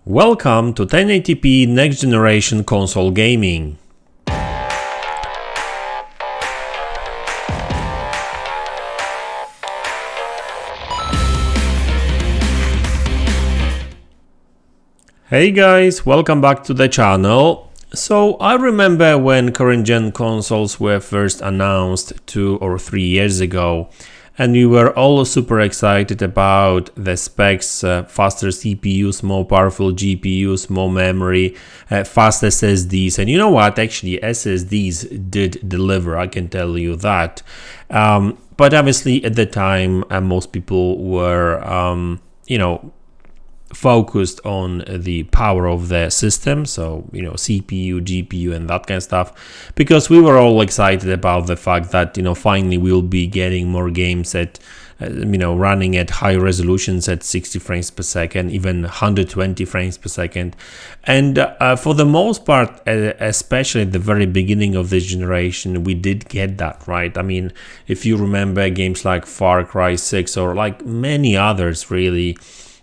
Welcome to 1080p next generation console gaming. Hey guys, welcome back to the channel. So I remember when current gen consoles were first announced 2 or 3 years ago, and we were all super excited about the specs, faster CPUs, more powerful GPUs, more memory, fast SSDs. And you know what, actually SSDs did deliver, I can tell you that. But obviously at the time most people were, focused on the power of the system, so CPU, GPU and that kind of stuff, because we were all excited about the fact that finally we'll be getting more games at running at high resolutions at 60 frames per second, even 120 frames per second. And for the most part, especially at the very beginning of this generation, we did get that, right? I mean, if you remember games like Far Cry 6 or like many others, really,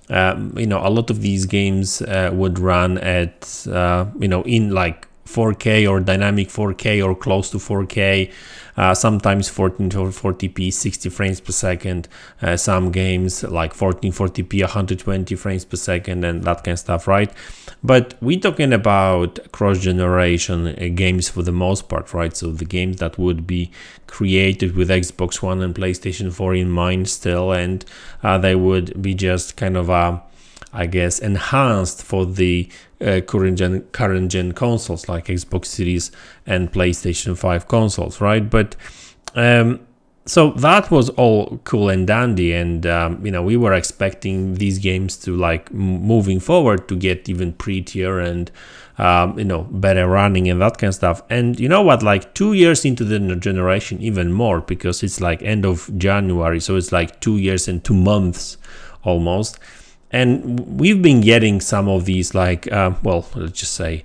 a lot of these games would run at in like 4K or dynamic 4K or close to 4K, sometimes 1440p 60 frames per second, some games like 1440p 120 frames per second and that kind of stuff, right? But we're talking about cross-generation games for the most part, right? So the games that would be created with Xbox One and PlayStation 4 in mind still, and they would be just kind of enhanced for the current gen consoles like Xbox Series and PlayStation 5 consoles, right? But so that was all cool and dandy, and we were expecting these games to moving forward to get even prettier and better running and that kind of stuff. And you know what, 2 years into the generation, even more, because it's end of January, so it's 2 years and 2 months almost. And we've been getting some of these let's just say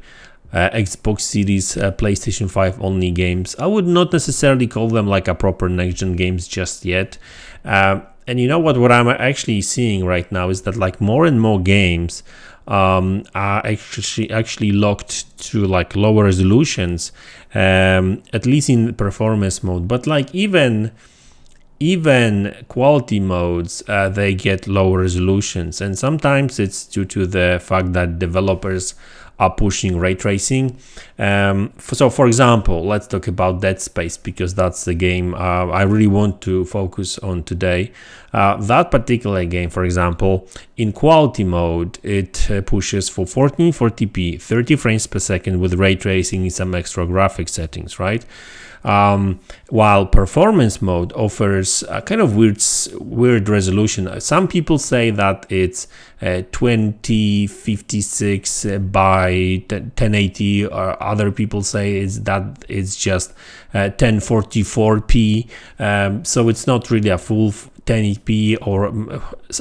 Xbox Series, PlayStation 5 only games. I would not necessarily call them a proper next-gen games just yet. And you know what I'm actually seeing right now is that more and more games are actually locked to lower resolutions, at least in performance mode. But even quality modes, they get lower resolutions, and sometimes it's due to the fact that developers are pushing ray tracing. So for example, let's talk about Dead Space, because that's the game I really want to focus on today. That particular game, for example, in quality mode, it pushes for 1440p 30 frames per second with ray tracing and some extra graphic settings, right? While performance mode offers a kind of weird resolution. Some people say that it's 2056 by 1080, or other people say it's just 1044p. So it's not really a full 1080p, or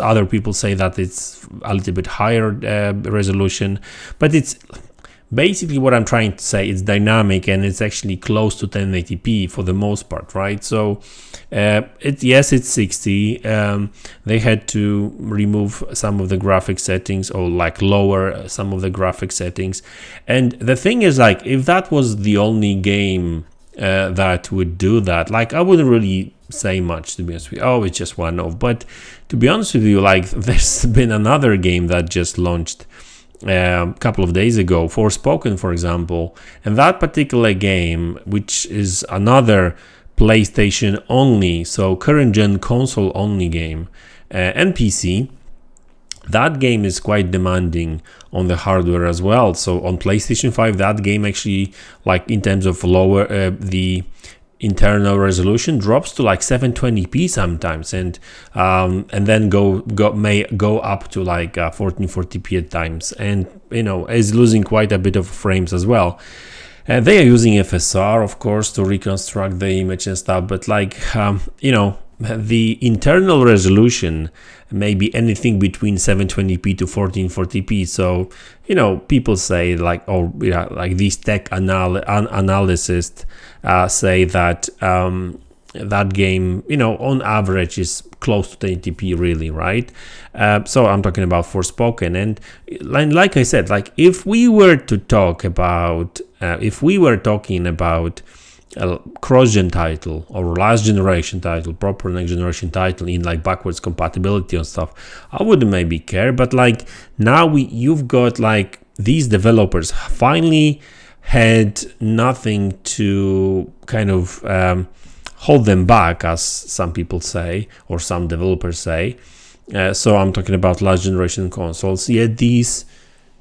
other people say that it's a little bit higher resolution, but it's basically what I'm trying to say. It's dynamic and it's actually close to 1080p for the most part, right? So it's 60. They had to remove some of the graphic settings, or lower some of the graphic settings. And the thing is, if that was the only game that would do that, I wouldn't really say much, to be honest with you. Oh, it's just one off. But to be honest with you, there's been another game that just launched a couple of days ago, Forspoken, for example, and that particular game, which is another PlayStation only, so current gen console only game, and PC, that game is quite demanding on the hardware as well. So on PlayStation 5, that game actually, in terms of lower the internal resolution, drops to 720p sometimes, and then may go up to 1440p at times, and is losing quite a bit of frames as well. They are using FSR, of course, to reconstruct the image and stuff, but the internal resolution may be anything between 720p to 1440p. So people say these tech analysts say that that game, you know, on average is close to 1080p, really, right? So I'm talking about Forspoken, and like I said, like if we were to talk about, if we were talking about a cross-gen title or last generation title, proper next generation title in like backwards compatibility and stuff, I wouldn't maybe care. But like now you've got like these developers finally had nothing to kind of hold them back, as some people say, or some developers say. So I'm talking about last generation consoles. Yet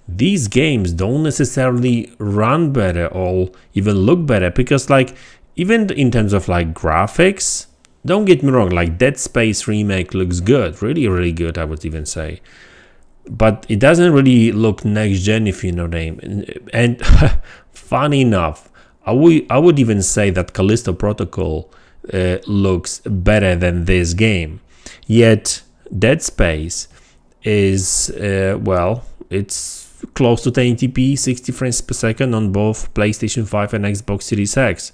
these games don't necessarily run better or even look better, because like even in terms of like graphics, don't get me wrong, like Dead Space remake looks good, really good, I would even say, but it doesn't really look next gen, if you know what I mean. And funny enough, I would even say that Callisto Protocol looks better than this game. Yet Dead Space is well, it's close to 1080p, 60 frames per second on both PlayStation 5 and Xbox Series X.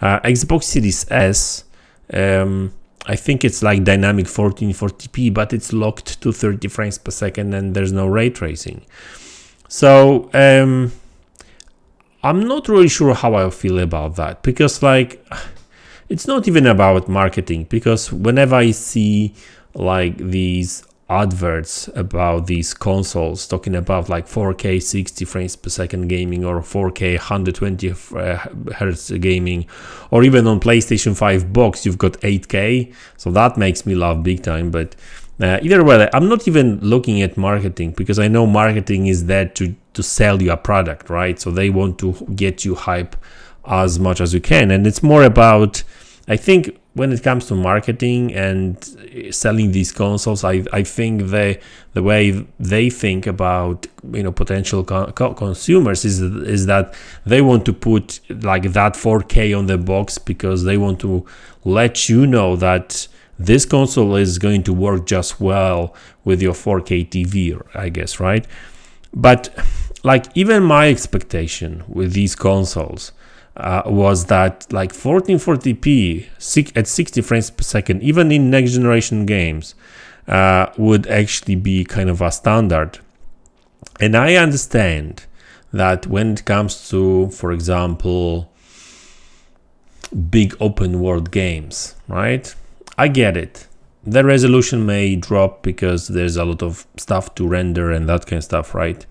Xbox Series S, I think it's like dynamic 1440p, but it's locked to 30 frames per second and there's no ray tracing. So I'm not really sure how I feel about that, because like it's not even about marketing, because whenever I see like these adverts about these consoles talking about like 4K 60 frames per second gaming or 4K 120 hertz gaming, or even on PlayStation 5 box you've got 8K, so that makes me laugh big time. But either way, I'm not even looking at marketing, because I know marketing is there to sell you a product, right? So they want to get you hype as much as you can, and it's more about, I think when it comes to marketing and selling these consoles, I think the way they think about, you know, potential consumers is that they want to put like that 4K on the box, because they want to let you know that this console is going to work just well with your 4K TV, I guess, right? But like even my expectation with these consoles was that like 1440p at 60 frames per second, even in next generation games, would actually be kind of a standard. And I understand that when it comes to, for example, big open world games, right? I get it. The resolution may drop because there's a lot of stuff to render and that kind of stuff, right?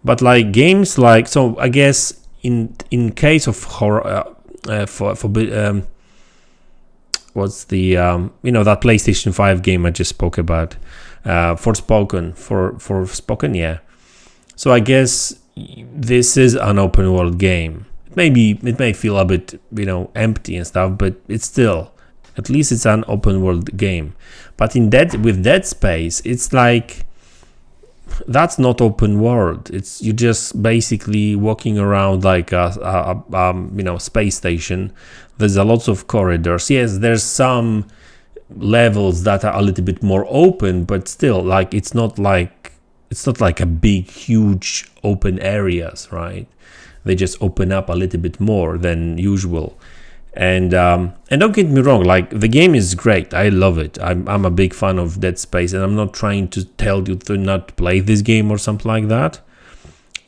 But like games like, so I guess in case of horror, what's the you know, that PlayStation 5 game I just spoke about, Forspoken, yeah. So I guess this is an open world game. It may feel a bit, you know, empty and stuff, but it's still, at least it's an open world game. But with Dead Space, it's like, that's not open world. It's, you just basically walking around like a you know, space station. There's a lots of corridors. Yes, there's some levels that are a little bit more open, but still, like it's not like a big huge open areas, right? They just open up a little bit more than usual. And don't get me wrong, like the game is great. I love it. I'm a big fan of Dead Space, and I'm not trying to tell you to not play this game or something like that.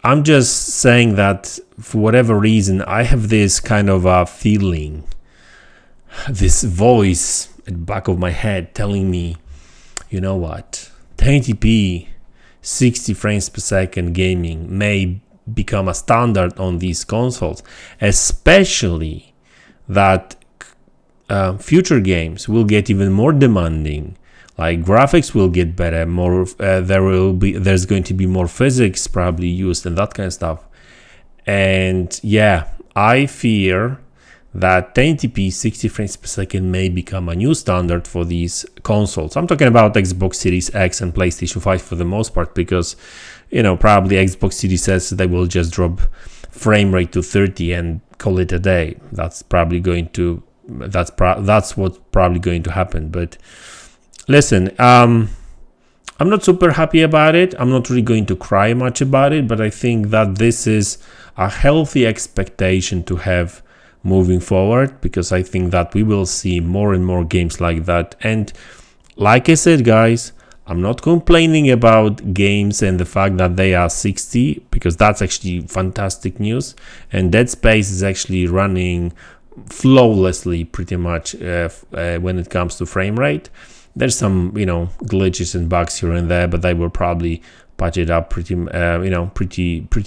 I'm just saying that for whatever reason, I have this kind of a feeling, this voice at the back of my head telling me, you know what, 1080p, 60 frames per second gaming may become a standard on these consoles, especially that future games will get even more demanding. Like graphics will get better, more there's going to be more physics probably used and that kind of stuff. And yeah, I fear that 1080p 60 frames per second may become a new standard for these consoles. I'm talking about Xbox Series X and PlayStation 5 for the most part, because, you know, probably Xbox Series S, they will just drop frame rate to 30 and call it a day. That's probably going to that's what's probably going to happen. But listen, I'm not super happy about it. I'm not really going to cry much about it, but I think that this is a healthy expectation to have moving forward, because I think that we will see more and more games like that. And like I said, guys, I'm not complaining about games and the fact that they are 60, because that's actually fantastic news. And Dead Space is actually running flawlessly pretty much when it comes to frame rate. There's some, glitches and bugs here and there, but they will probably patch it up pretty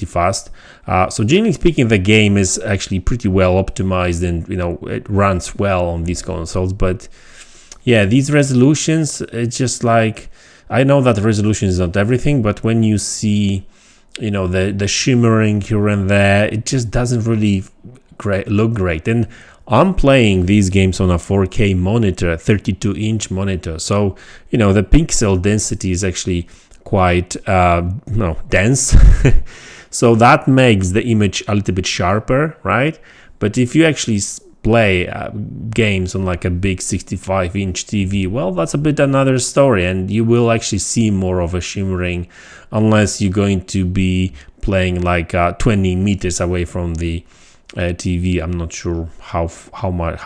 fast. So generally speaking, the game is actually pretty well optimized, and it runs well on these consoles. But yeah, these resolutions, it's just like, I know that the resolution is not everything, but when you see the shimmering here and there, it just doesn't really look great. And I'm playing these games on a 4K monitor, 32-inch monitor, so the pixel density is actually quite dense. So that makes the image a little bit sharper, right? But if you actually play games on like a big 65-inch TV, well, that's a bit another story, and you will actually see more of a shimmering, unless you're going to be playing like 20 meters away from the TV. I'm not sure how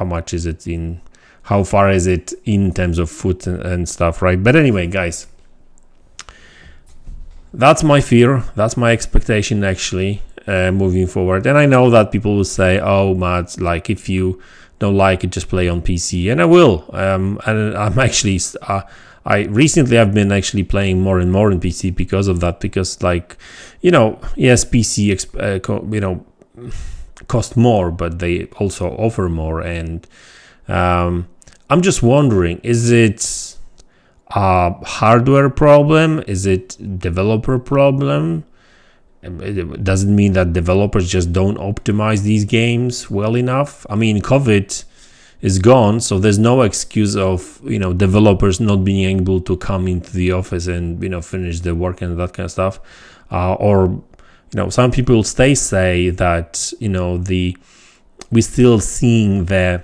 much is it in, how far is it in terms of foot and stuff, right? But anyway, guys, that's my fear, that's my expectation actually, moving forward. And I know that people will say, oh, MaDz, like, if you don't like it, just play on PC, and I will. And I'm actually I've been actually playing more and more on PC because of that, because yes, PC cost more, but they also offer more. And I'm just wondering, is it a hardware problem? Is it developer problem? It doesn't mean that developers just don't optimize these games well enough. I mean, COVID is gone, so there's no excuse of developers not being able to come into the office and finish the work and that kind of stuff. Or some people say that we're still seeing the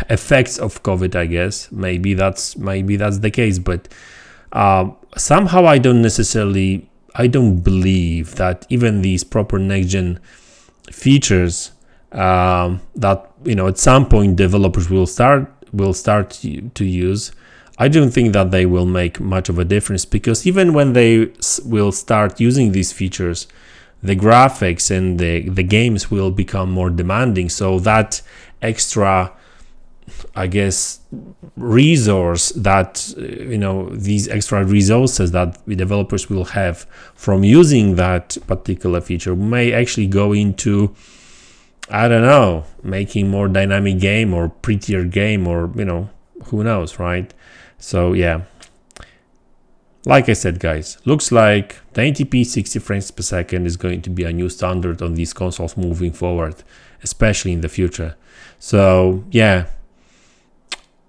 effects of COVID. I guess maybe that's the case, but somehow I don't believe that even these proper next-gen features that at some point developers will start to use, I don't think that they will make much of a difference, because even when they will start using these features, the graphics and the games will become more demanding. So that extra, I guess, resource that these extra resources that the developers will have from using that particular feature may actually go into, I don't know, making more dynamic game or prettier game, or who knows, right? So yeah, like I said, guys, looks like 1080p 60 frames per second is going to be a new standard on these consoles moving forward, especially in the future. So yeah,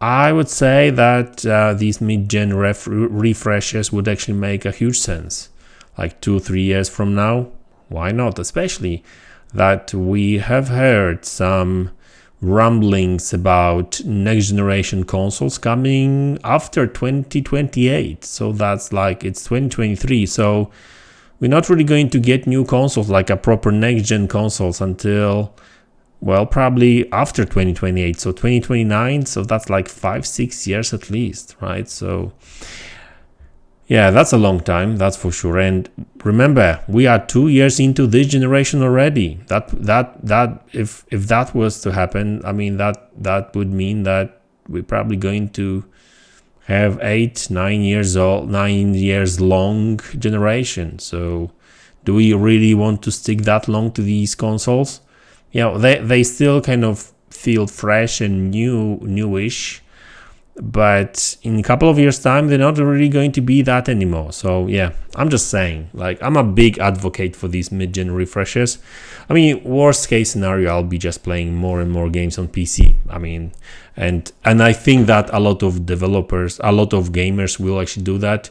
I would say that these mid-gen refreshes would actually make a huge sense, like 2-3 years from now. Why not? Especially that we have heard some rumblings about next generation consoles coming after 2028. So that's like, it's 2023. So we're not really going to get new consoles, like a proper next gen consoles, until, well, probably after 2028, so 2029, so that's like 5-6 years at least, right? So yeah, that's a long time, that's for sure. And remember, we are 2 years into this generation already. That if that was to happen, I mean, that would mean that we're probably going to have 9 years long generation. So do we really want to stick that long to these consoles? They still kind of feel fresh and newish, but in a couple of years time, they're not really going to be that anymore. So yeah, I'm just saying, like, I'm a big advocate for these mid-gen refreshes. I mean, worst case scenario, I'll be just playing more and more games on PC. I mean, and I think that a lot of developers, a lot of gamers will actually do that.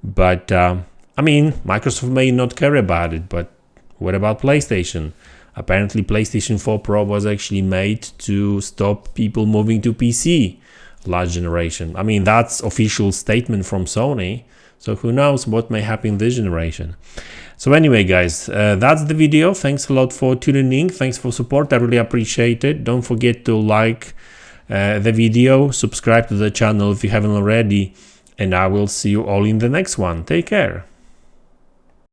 But I mean, Microsoft may not care about it, but what about PlayStation? Apparently PlayStation 4 Pro was actually made to stop people moving to PC last generation. I mean, that's official statement from Sony. So who knows what may happen this generation. So anyway, guys, that's the video. Thanks a lot for tuning in. Thanks for support. I really appreciate it. Don't forget to like the video, subscribe to the channel if you haven't already, and I will see you all in the next one. Take care.